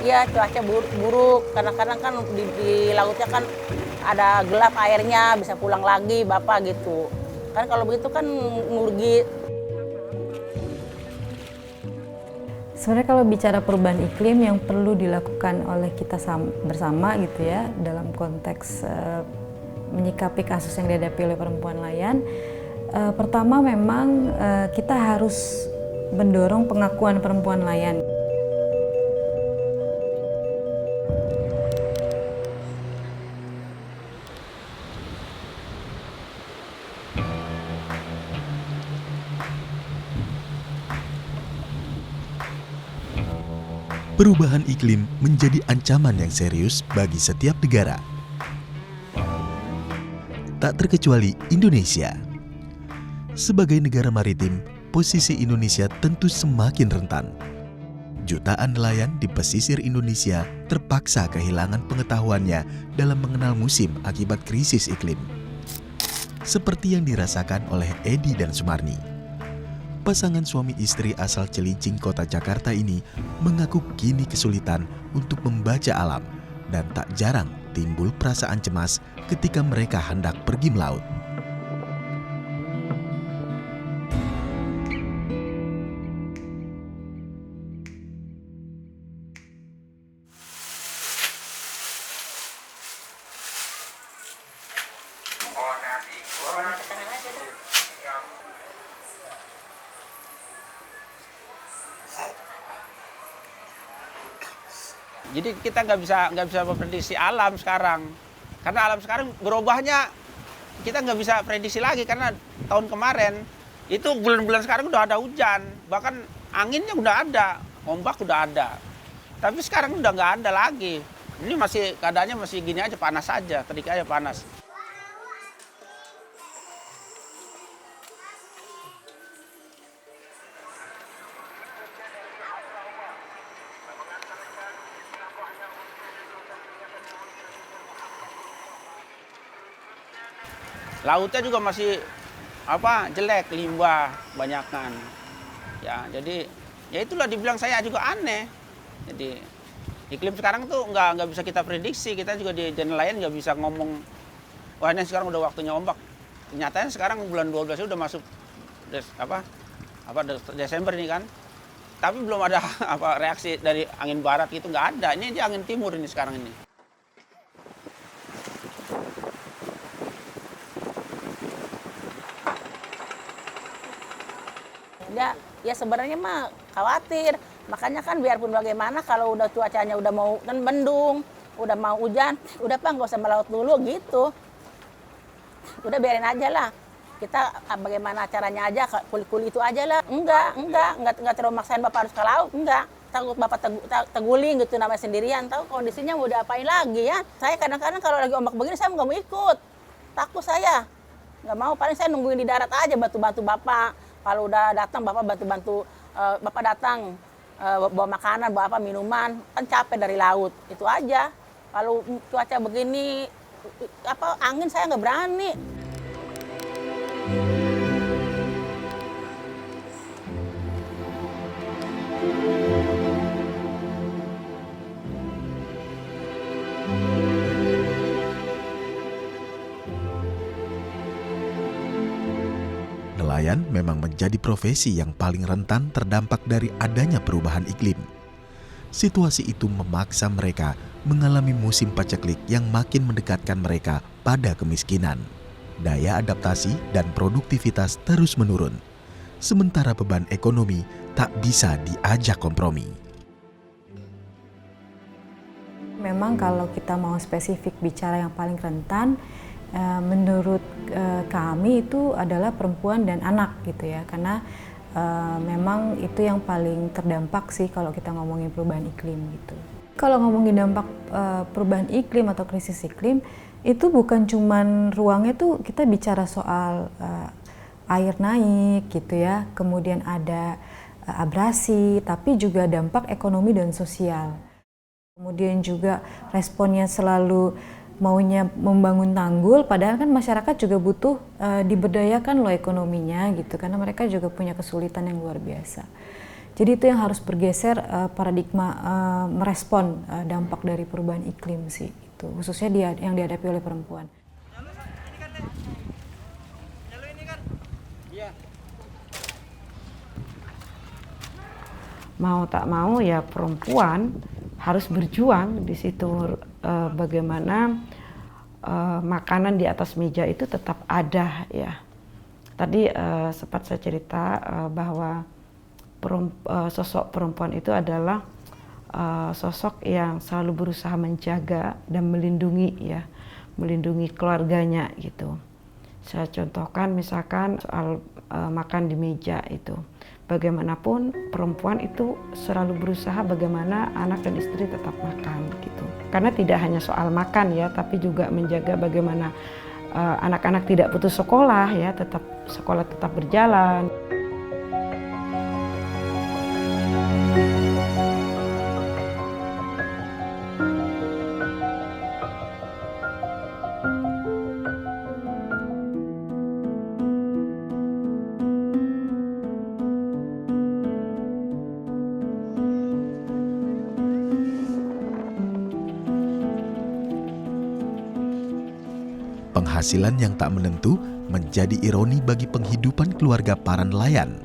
Iya, cuaca buruk. Kadang-kadang kan di lautnya kan ada gelap airnya, bisa pulang lagi Bapak gitu. Kan kalau begitu kan ngurgi. Sebenarnya kalau bicara perubahan iklim yang perlu dilakukan oleh kita bersama gitu ya dalam konteks menyikapi kasus yang dihadapi oleh perempuan nelayan, pertama memang kita harus mendorong pengakuan perempuan nelayan. Perubahan iklim menjadi ancaman yang serius bagi setiap negara. Tak terkecuali Indonesia. Sebagai negara maritim, posisi Indonesia tentu semakin rentan. Jutaan nelayan di pesisir Indonesia terpaksa kehilangan pengetahuannya dalam mengenal musim akibat krisis iklim. Seperti yang dirasakan oleh Edi dan Sumarni. Pasangan suami istri asal Cilincing, Kota Jakarta ini mengaku kini kesulitan untuk membaca alam dan tak jarang timbul perasaan cemas ketika mereka hendak pergi melaut. Jadi kita nggak bisa memprediksi alam sekarang, karena alam sekarang berubahnya kita nggak bisa prediksi lagi karena tahun kemarin itu bulan-bulan sekarang udah ada hujan, bahkan anginnya udah ada, ombak udah ada, tapi sekarang udah nggak ada lagi. Ini masih keadaannya masih gini aja, panas aja, terik aja panas. Lautnya juga masih jelek, limbah banyakan. Ya, jadi ya itulah dibilang saya juga aneh. Jadi iklim sekarang tuh nggak bisa kita prediksi. Kita juga di nelayan nggak bisa ngomong, wah ini sekarang udah waktunya ombak. Kenyataannya sekarang bulan 12 udah masuk Desember ini kan. Tapi belum ada reaksi dari angin barat gitu, nggak ada. Ini dia angin timur ini sekarang ini. Ya sebenarnya mah khawatir. Makanya kan biarpun bagaimana kalau udah cuacanya udah mau kan mendung, udah mau hujan, udah Pak nggak usah melaut dulu gitu. Udah biarin aja lah. Kita bagaimana caranya aja, kuli-kuli itu aja lah. Enggak terlalu maksain Bapak harus ke laut, enggak. Takut Bapak teguling gitu namanya sendirian, tahu kondisinya mau diapain lagi ya. Saya kadang-kadang kalau lagi ombak begini saya nggak mau ikut. Takut saya. Nggak mau, paling saya nungguin di darat aja bantu-bantu Bapak. Kalau udah datang Bapak bantu-bantu, Bapak datang bawa makanan, bawa apa minuman, kan capek dari laut. Itu aja. Kalau cuaca begini angin saya nggak berani. Nelayan memang menjadi profesi yang paling rentan terdampak dari adanya perubahan iklim. Situasi itu memaksa mereka mengalami musim paceklik yang makin mendekatkan mereka pada kemiskinan. Daya adaptasi dan produktivitas terus menurun, sementara beban ekonomi tak bisa diajak kompromi. Memang kalau kita mau spesifik bicara yang paling rentan, menurut kami itu adalah perempuan dan anak gitu ya, karena memang itu yang paling terdampak sih kalau kita ngomongin perubahan iklim gitu. Kalau ngomongin dampak perubahan iklim atau krisis iklim, itu bukan cuman ruangnya tuh kita bicara soal air naik gitu ya, kemudian ada abrasi, tapi juga dampak ekonomi dan sosial. Kemudian juga responnya selalu maunya membangun tanggul, padahal kan masyarakat juga butuh diberdayakan loh ekonominya gitu, karena mereka juga punya kesulitan yang luar biasa. Jadi itu yang harus bergeser paradigma merespon dampak dari perubahan iklim sih, itu khususnya yang dihadapi oleh perempuan. Mau tak mau ya perempuan harus berjuang di situ, bagaimana makanan di atas meja itu tetap ada ya. Tadi sempat saya cerita bahwa sosok perempuan itu adalah sosok yang selalu berusaha menjaga dan melindungi keluarganya gitu. Saya contohkan misalkan soal makan di meja itu. Bagaimanapun perempuan itu selalu berusaha bagaimana anak dan istri tetap makan gitu. Karena tidak hanya soal makan ya, tapi juga menjaga bagaimana anak-anak tidak putus sekolah ya, sekolah tetap berjalan. Penghasilan yang tak menentu menjadi ironi bagi penghidupan keluarga para nelayan.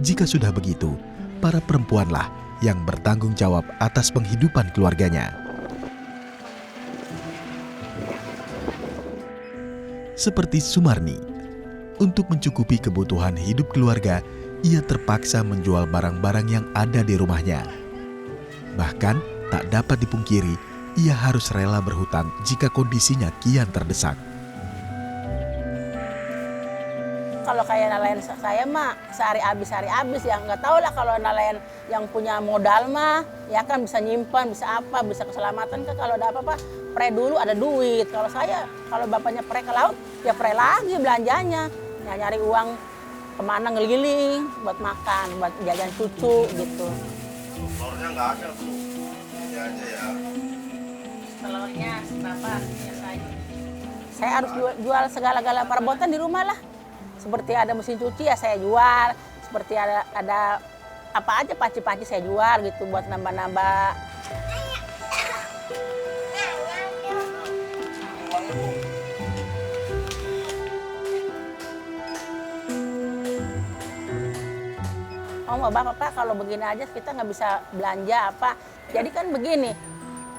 Jika sudah begitu, para perempuanlah yang bertanggung jawab atas penghidupan keluarganya. Seperti Sumarni, untuk mencukupi kebutuhan hidup keluarga, ia terpaksa menjual barang-barang yang ada di rumahnya. Bahkan tak dapat dipungkiri, ia harus rela berhutang jika kondisinya kian terdesak. Kalau kayak nelayan saya mah sehari habis ya, nggak tahu lah kalau nelayan yang punya modal mah ya kan bisa nyimpan, bisa apa, bisa keselamatan kan, kalau ada apa-apa pre dulu ada duit. Kalau saya, kalau bapaknya pre ke laut ya pre lagi belanjanya, ya nyari uang kemana ngeliling buat makan, buat jajan cucu gitu. Telurnya nggak ada Bu, ini aja ya. Telurnya berapa biasanya? Saya harus jual segala-gala perabotan di rumah lah. Seperti ada mesin cuci ya saya jual. Seperti ada apa aja panci-panci saya jual gitu buat nambah-nambah. Oh Bapak, kalau begini aja kita nggak bisa belanja apa. Jadi kan begini,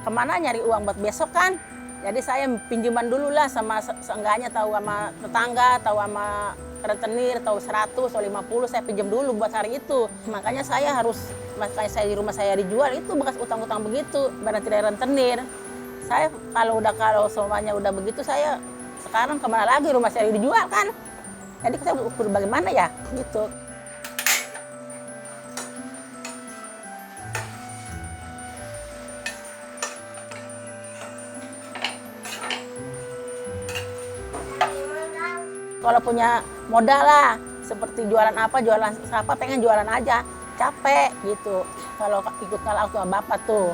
kemana nyari uang buat besok kan? Jadi saya pinjaman dulu lah sama seenggaknya tahu sama tetangga, tahu sama rentenir, tahu 100 atau 50 saya pinjam dulu buat hari itu. Makanya saya di rumah saya dijual itu bekas utang-utang begitu, barang tidak rentenir. Saya kalau semuanya udah begitu, saya sekarang kemana lagi rumah saya dijual kan? Jadi saya ukur bagaimana ya gitu. Kalau punya modal lah, seperti jualan apa, pengen jualan aja, capek gitu. Kalau ikut kalau sama bapak tuh.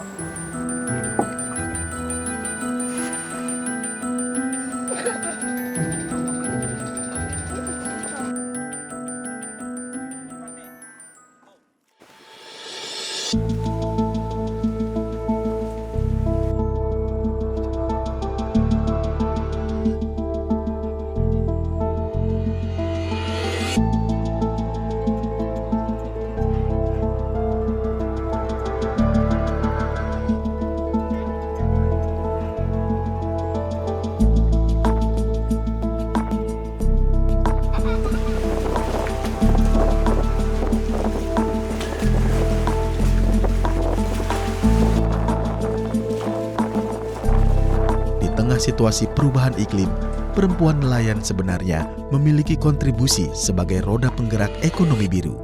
Situasi perubahan iklim, perempuan nelayan sebenarnya memiliki kontribusi sebagai roda penggerak ekonomi biru.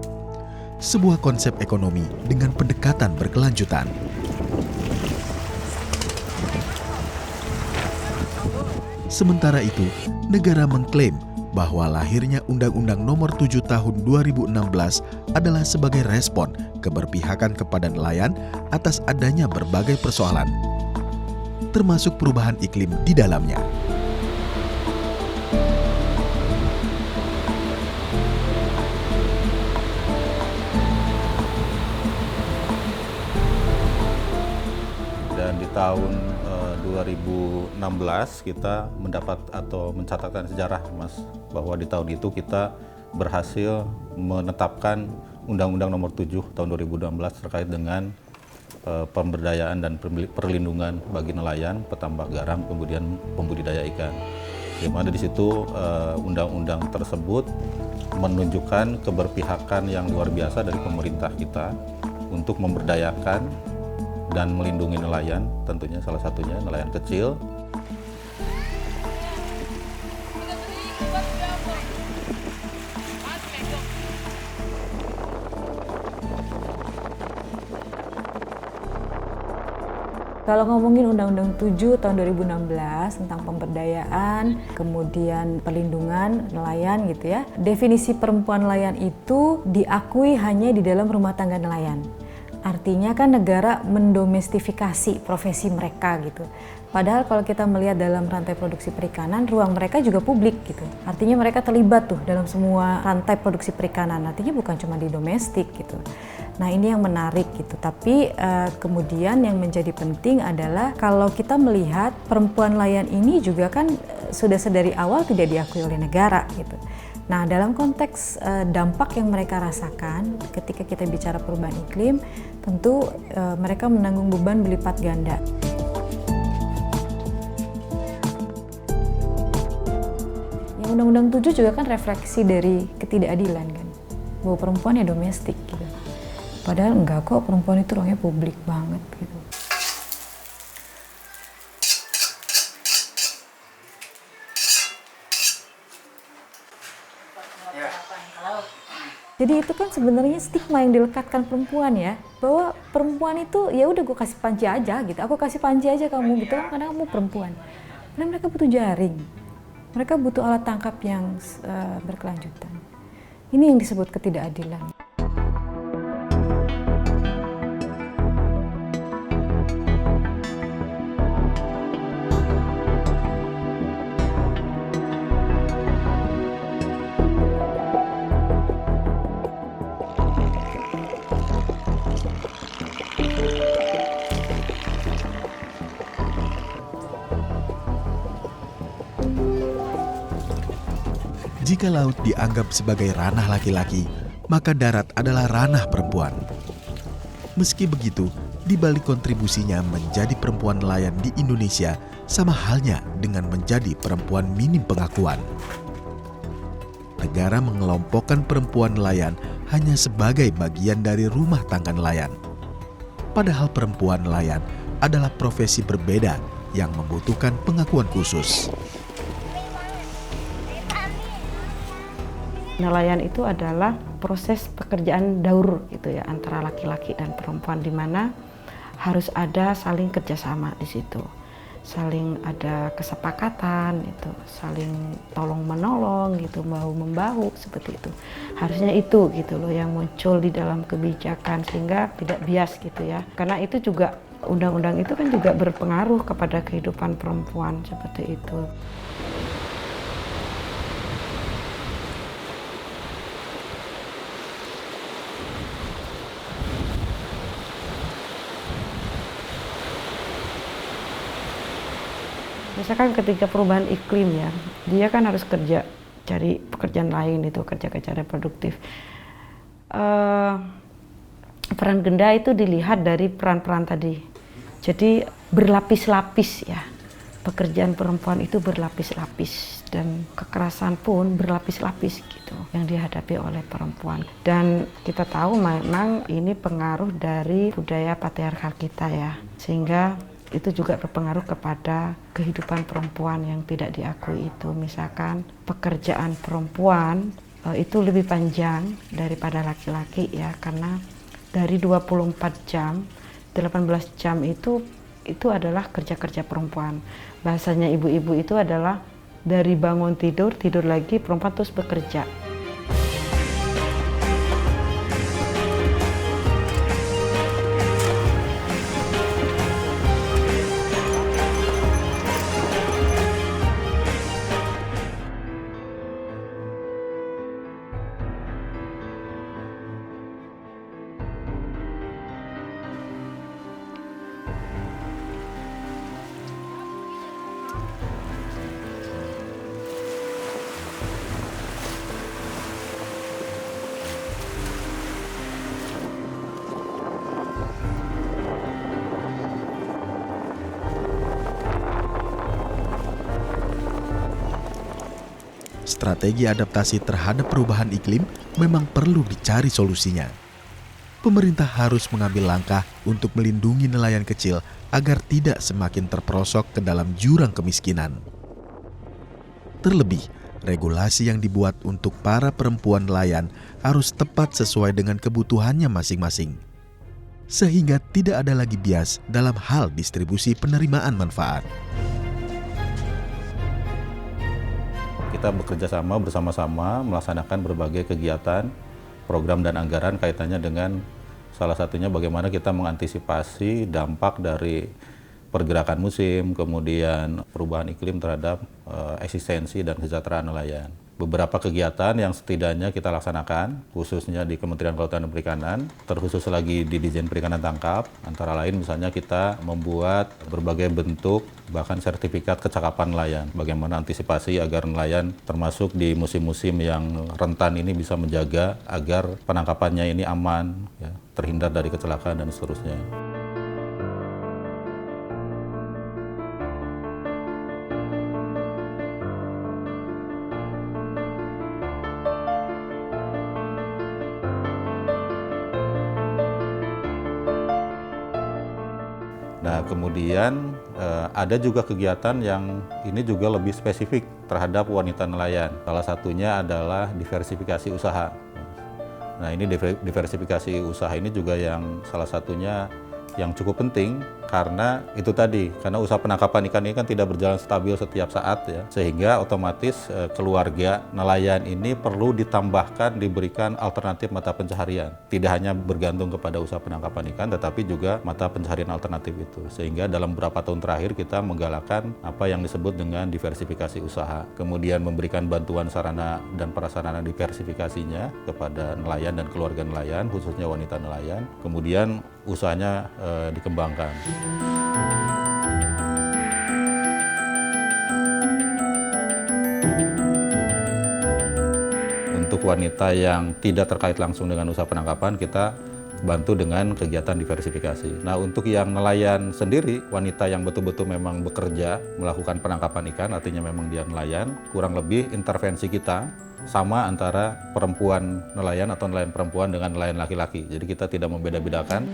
Sebuah konsep ekonomi dengan pendekatan berkelanjutan. Sementara itu, negara mengklaim bahwa lahirnya Undang-Undang Nomor 7 Tahun 2016 adalah sebagai respon keberpihakan kepada nelayan atas adanya berbagai persoalan, termasuk perubahan iklim di dalamnya. Dan di tahun 2016 kita mendapat atau mencatatkan sejarah, Mas, bahwa di tahun itu kita berhasil menetapkan Undang-Undang Nomor 7 tahun 2016 terkait dengan pemberdayaan dan perlindungan bagi nelayan, petambak garam, kemudian pembudidaya ikan. Di mana di situ undang-undang tersebut menunjukkan keberpihakan yang luar biasa dari pemerintah kita untuk memberdayakan dan melindungi nelayan, tentunya salah satunya nelayan kecil. Kalau ngomongin Undang-Undang 7 tahun 2016 tentang pemberdayaan, kemudian perlindungan nelayan gitu ya, definisi perempuan nelayan itu diakui hanya di dalam rumah tangga nelayan. Artinya kan negara mendomestifikasi profesi mereka gitu. Padahal kalau kita melihat dalam rantai produksi perikanan, ruang mereka juga publik gitu. Artinya mereka terlibat tuh dalam semua rantai produksi perikanan. Artinya bukan cuma di domestik gitu. Nah ini yang menarik gitu. Tapi kemudian yang menjadi penting adalah kalau kita melihat perempuan nelayan ini juga kan sudah sedari awal tidak diakui oleh negara gitu. Nah, dalam konteks dampak yang mereka rasakan ketika kita bicara perubahan iklim, tentu mereka menanggung beban berlipat ganda. Yang Undang-Undang 7 juga kan refleksi dari ketidakadilan kan, bahwa perempuan ya domestik gitu. Padahal enggak kok, perempuan itu ruangnya publik banget gitu. Jadi itu kan sebenarnya stigma yang dilekatkan perempuan ya, bahwa perempuan itu ya udah gue kasih panci aja gitu, aku kasih panci aja kamu gitu kan karena kamu perempuan. Karena mereka butuh jaring, mereka butuh alat tangkap yang berkelanjutan. Ini yang disebut ketidakadilan. Jika laut dianggap sebagai ranah laki-laki, maka darat adalah ranah perempuan. Meski begitu, di balik kontribusinya menjadi perempuan nelayan di Indonesia sama halnya dengan menjadi perempuan minim pengakuan. Negara mengelompokkan perempuan nelayan hanya sebagai bagian dari rumah tangga nelayan. Padahal perempuan nelayan adalah profesi berbeda yang membutuhkan pengakuan khusus. Nelayan itu adalah proses pekerjaan daur gitu ya antara laki-laki dan perempuan, di mana harus ada saling kerjasama di situ, saling ada kesepakatan itu, saling tolong menolong gitu, bahu membahu seperti itu. Harusnya itu gitu loh yang muncul di dalam kebijakan sehingga tidak bias gitu ya. Karena itu juga undang-undang itu kan juga berpengaruh kepada kehidupan perempuan seperti itu. Misalkan ketika perubahan iklim ya, dia kan harus kerja, cari pekerjaan lain itu, kerja-kerja reproduktif. Peran genda itu dilihat dari peran-peran tadi. Jadi berlapis-lapis ya, pekerjaan perempuan itu berlapis-lapis dan kekerasan pun berlapis-lapis gitu yang dihadapi oleh perempuan. Dan kita tahu memang ini pengaruh dari budaya patriarkal kita ya, sehingga itu juga berpengaruh kepada kehidupan perempuan yang tidak diakui itu. Misalkan pekerjaan perempuan itu lebih panjang daripada laki-laki ya, karena dari 24 jam, 18 jam itu adalah kerja-kerja perempuan. Bahasanya ibu-ibu itu adalah dari bangun tidur, tidur lagi, perempuan terus bekerja. strategi adaptasi terhadap perubahan iklim memang perlu dicari solusinya. Pemerintah harus mengambil langkah untuk melindungi nelayan kecil agar tidak semakin terperosok ke dalam jurang kemiskinan. Terlebih, regulasi yang dibuat untuk para perempuan nelayan harus tepat sesuai dengan kebutuhannya masing-masing, sehingga tidak ada lagi bias dalam hal distribusi penerimaan manfaat. Kita bekerja sama bersama-sama melaksanakan berbagai kegiatan, program dan anggaran kaitannya dengan salah satunya bagaimana kita mengantisipasi dampak dari pergerakan musim, kemudian perubahan iklim terhadap eksistensi dan kesejahteraan nelayan. Beberapa kegiatan yang setidaknya kita laksanakan, khususnya di Kementerian Kelautan dan Perikanan, terkhusus lagi di Ditjen Perikanan Tangkap, antara lain misalnya kita membuat berbagai bentuk, bahkan sertifikat kecakapan nelayan. Bagaimana antisipasi agar nelayan termasuk di musim-musim yang rentan ini bisa menjaga agar penangkapannya ini aman, ya, terhindar dari kecelakaan dan seterusnya. Nah, kemudian ada juga kegiatan yang ini juga lebih spesifik terhadap wanita nelayan. Salah satunya adalah diversifikasi usaha. Nah, ini diversifikasi usaha ini juga yang salah satunya yang cukup penting karena itu tadi, karena usaha penangkapan ikan ini kan tidak berjalan stabil setiap saat ya, sehingga otomatis keluarga nelayan ini perlu ditambahkan, diberikan alternatif mata pencaharian. Tidak hanya bergantung kepada usaha penangkapan ikan, tetapi juga mata pencaharian alternatif itu. Sehingga dalam beberapa tahun terakhir kita menggalakkan apa yang disebut dengan diversifikasi usaha. Kemudian memberikan bantuan sarana dan prasarana diversifikasinya kepada nelayan dan keluarga nelayan, khususnya wanita nelayan. Kemudian usahanya dikembangkan. Untuk wanita yang tidak terkait langsung dengan usaha penangkapan, kita bantu dengan kegiatan diversifikasi. Nah, untuk yang nelayan sendiri, wanita yang betul-betul memang bekerja melakukan penangkapan ikan, artinya memang dia nelayan, kurang lebih intervensi kita sama antara perempuan nelayan atau nelayan perempuan dengan nelayan laki-laki. Jadi kita tidak membeda-bedakan.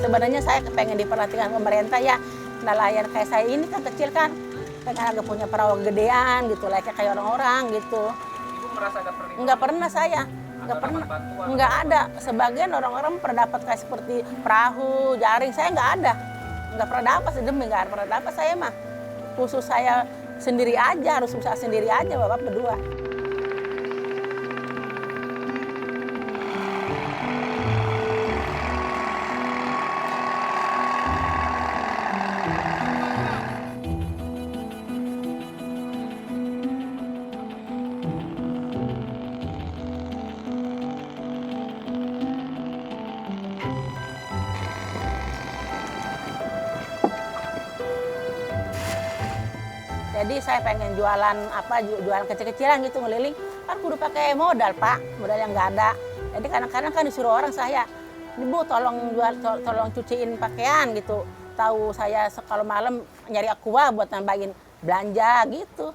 Sebenarnya saya pengen diperhatikan pemerintah ya, nelayan kayak saya ini kan kecil kan, pengen agak punya perahu gedean gitu, kayak orang-orang gitu. Ibu merasa ada perlindungan? Nggak pernah saya, nggak pernah, nggak ada. Sebagian orang-orang pernah dapat kayak seperti perahu, jaring, saya nggak pernah dapat, sedemi nggak pernah dapat saya mah. Khusus saya sendiri aja, harus usaha sendiri aja, bapak berdua. Jadi saya pengen jualan kecil-kecilan gitu ngeliling, kan kudu pakai modal Pak, modal yang nggak ada. Jadi kadang-kadang kan disuruh orang saya, Ibu tolong cuciin pakaian gitu. Tahu saya kalau malam nyari aqua buat nambahin belanja gitu.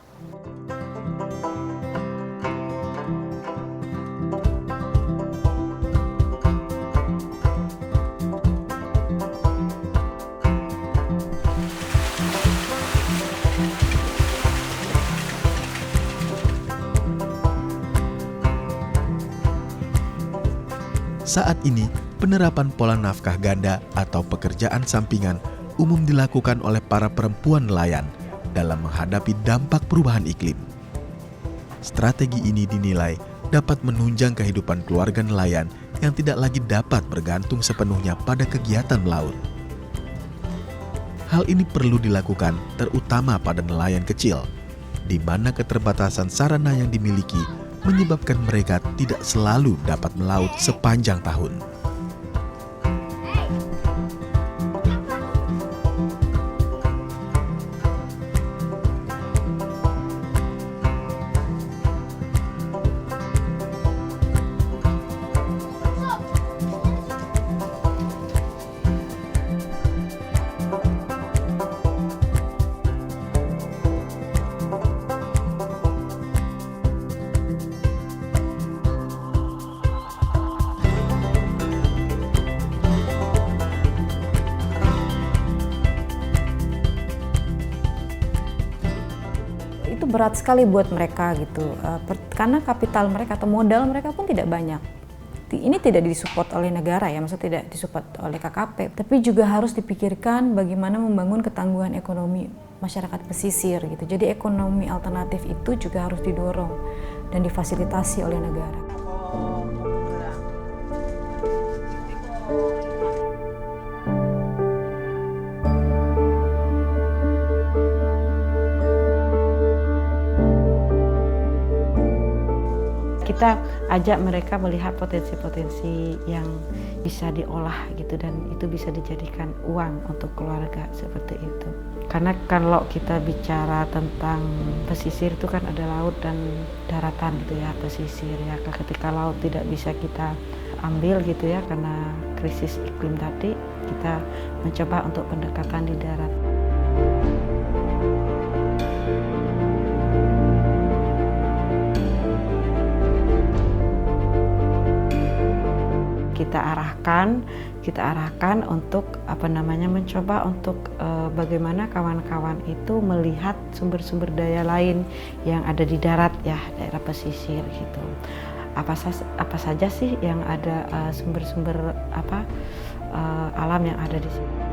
Saat ini, penerapan pola nafkah ganda atau pekerjaan sampingan umum dilakukan oleh para perempuan nelayan dalam menghadapi dampak perubahan iklim. Strategi ini dinilai dapat menunjang kehidupan keluarga nelayan yang tidak lagi dapat bergantung sepenuhnya pada kegiatan melaut. Hal ini perlu dilakukan terutama pada nelayan kecil, di mana keterbatasan sarana yang dimiliki menyebabkan mereka tidak selalu dapat melaut sepanjang tahun. itu berat sekali buat mereka gitu, karena kapital mereka atau modal mereka pun tidak banyak. Ini tidak disupport oleh negara ya, maksudnya tidak disupport oleh KKP, tapi juga harus dipikirkan bagaimana membangun ketangguhan ekonomi masyarakat pesisir gitu. Jadi ekonomi alternatif itu juga harus didorong dan difasilitasi oleh negara. Kita ajak mereka melihat potensi-potensi yang bisa diolah gitu, dan itu bisa dijadikan uang untuk keluarga seperti itu. Karena kalau kita bicara tentang pesisir itu kan ada laut dan daratan gitu ya, pesisir ya. Ketika laut tidak bisa kita ambil gitu ya karena krisis iklim tadi, kita mencoba untuk pendekatan di darat. Kita arahkan untuk mencoba untuk bagaimana kawan-kawan itu melihat sumber-sumber daya lain yang ada di darat ya, daerah pesisir gitu. Apa saja sih yang ada sumber-sumber alam yang ada di sini.